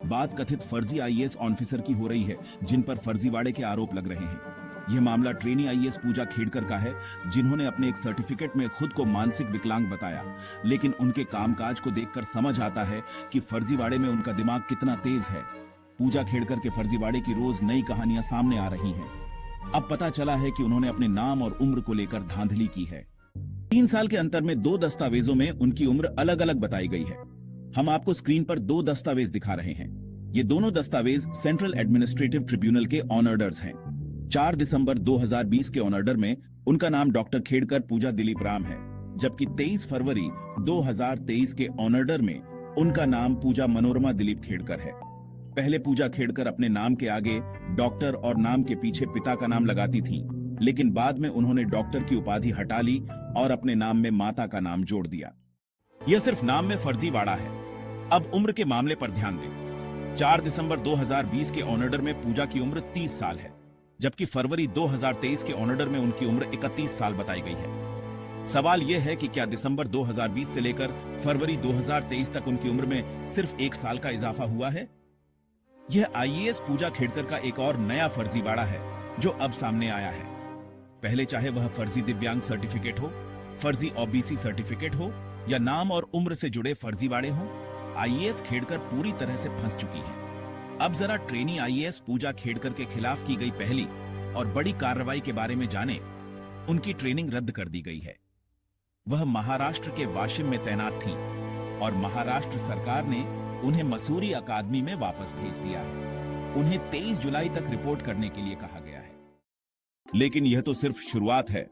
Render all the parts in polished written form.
बात कथित फर्जी आईएएस ऑफिसर की हो रही है, जिन पर फर्जीवाड़े के आरोप लग रहे हैं। यह मामला ट्रेनी आईएएस पूजा खेड़कर का है, जिन्होंने अपने एक सर्टिफिकेट में खुद को मानसिक विकलांग बताया, लेकिन उनके कामकाज को देखकर समझ आता है कि फर्जीवाड़े में उनका दिमाग कितना तेज है। पूजा खेड़कर के फर्जीवाड़े की रोज नई कहानियां सामने आ रही हैं। अब पता चला है कि उन्होंने अपने नाम और उम्र को लेकर धांधली की है। 3 साल के अंतर में 2 दस्तावेजों में उनकी उम्र अलग अलग बताई गई है। हम आपको स्क्रीन पर 2 दस्तावेज दिखा रहे हैं। ये दोनों दस्तावेज सेंट्रल एडमिनिस्ट्रेटिव ट्रिब्यूनल के ऑनर्डर्स हैं। 4 दिसंबर 2020 के ऑनर्डर में उनका नाम डॉक्टर खेड़कर पूजा दिलीप राम है, जबकि 23 फरवरी 2023 के ऑनर्डर में उनका नाम पूजा मनोरमा दिलीप खेड़कर है। पहले पूजा खेड़कर अपने नाम के आगे डॉक्टर और नाम के पीछे पिता का नाम लगाती थीं, लेकिन बाद में उन्होंने डॉक्टर की उपाधि हटा ली और अपने नाम में माता का नाम जोड़ दिया। यह सिर्फ नाम में फर्जीवाड़ा है। अब उम्र के मामले पर ध्यान दें। 4 दिसंबर 2020 के ऑनर्डर में पूजा की उम्र 30 साल है, जबकि फरवरी 2023 के ऑनर्डर में उनकी उम्र 31 साल बताई गई है। सवाल यह है कि क्या दिसंबर 2020 से लेकर फरवरी 2023 तक उनकी उम्र में सिर्फ 1 साल का इजाफा हुआ है? यह आईएएस पूजा खेड़कर का एक और नया फर्जीवाड़ा है जो अब सामने आया है। पहले चाहे वह फर्जी दिव्यांग सर्टिफिकेट हो, फर्जी ओबीसी सर्टिफिकेट हो या नाम और उम्र से जुड़े फर्जीवाड़े हो, आईएएस खेड़कर पूरी तरह से फंस चुकी है। अब जरा ट्रेनी आईएएस पूजा खेड़कर के खिलाफ की गई पहली और बड़ी कार्रवाई के बारे में जाने। उनकी ट्रेनिंग रद्द कर दी गई है। वह महाराष्ट्र के वाशिम में तैनात थी और महाराष्ट्र सरकार ने उन्हें मसूरी अकादमी में वापस भेज दिया है। उन्हें 23 जुलाई तक रिपोर्ट करने के लिए कहा गया है। लेकिन यह तो सिर्फ शुरुआत है।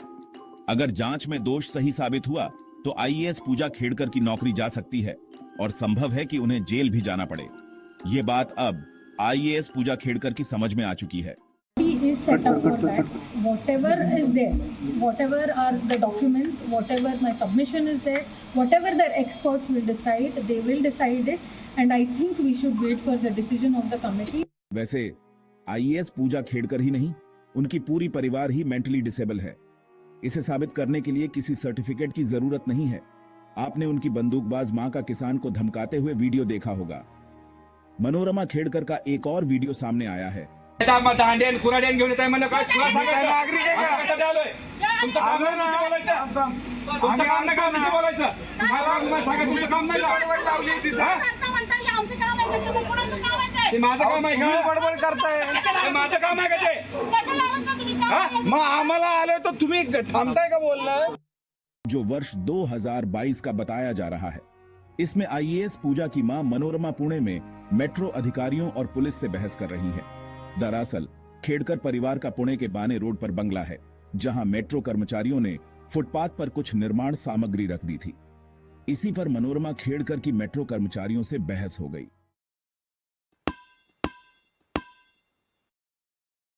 अगर जांच में दोष सही साबित हुआ तो आईएएस पूजा खेड़कर की नौकरी जा सकती है और संभव है कि उन्हें जेल भी जाना पड़े। ये बात अब आईएएस पूजा खेड़कर की समझ में आ चुकी है। Is set up for that. Whatever is there, whatever are the documents, whatever my submission is there, whatever the experts will decide, they will decide it, and I think we should wait for the decision of the committee. वैसे IAS पूजा खेड़कर ही नहीं, उनकी पूरी परिवार ही mentally disable है। इसे साबित करने के लिए किसी सर्टिफिकेट की जरूरत नहीं है। आपने उनकी बंदूकबाज मां का किसान को धमकाते हुए वीडियो देखा होगा। मनोरमा खेड़कर का एक और वीडियो सामने आया है। दांडेन कुराडेन घेऊन येताय म्हणलं काय तुला सांगायचं नागरिक आहे का कसं आलोय तुमचं काम नाही बोलायचं तुमचं काम नाही का नाही बोलायचं तुम्हाला सांगा तुमचं काम नाही लावली तिथं आमचं काम आहे ते कोणाचं काम आहे ते माझं काम आहे का बडबड करताय ते माझं काम आहे का ते मग आम्हाला आले तो तुम्ही थांबताय का बोलणं? जो वर्ष 2022 का बताया जा रहा है, इसमें आईएएस पूजा की मां मनोरमा पुणे में मेट्रो अधिकारियों और पुलिस से बहस कर रही है। दरअसल खेड़कर परिवार का पुणे के बाने रोड पर बंगला है, जहां मेट्रो कर्मचारियों ने फुटपाथ पर कुछ निर्माण सामग्री रख दी थी। इसी पर मनोरमा खेड़कर की मेट्रो कर्मचारियों से बहस हो गई।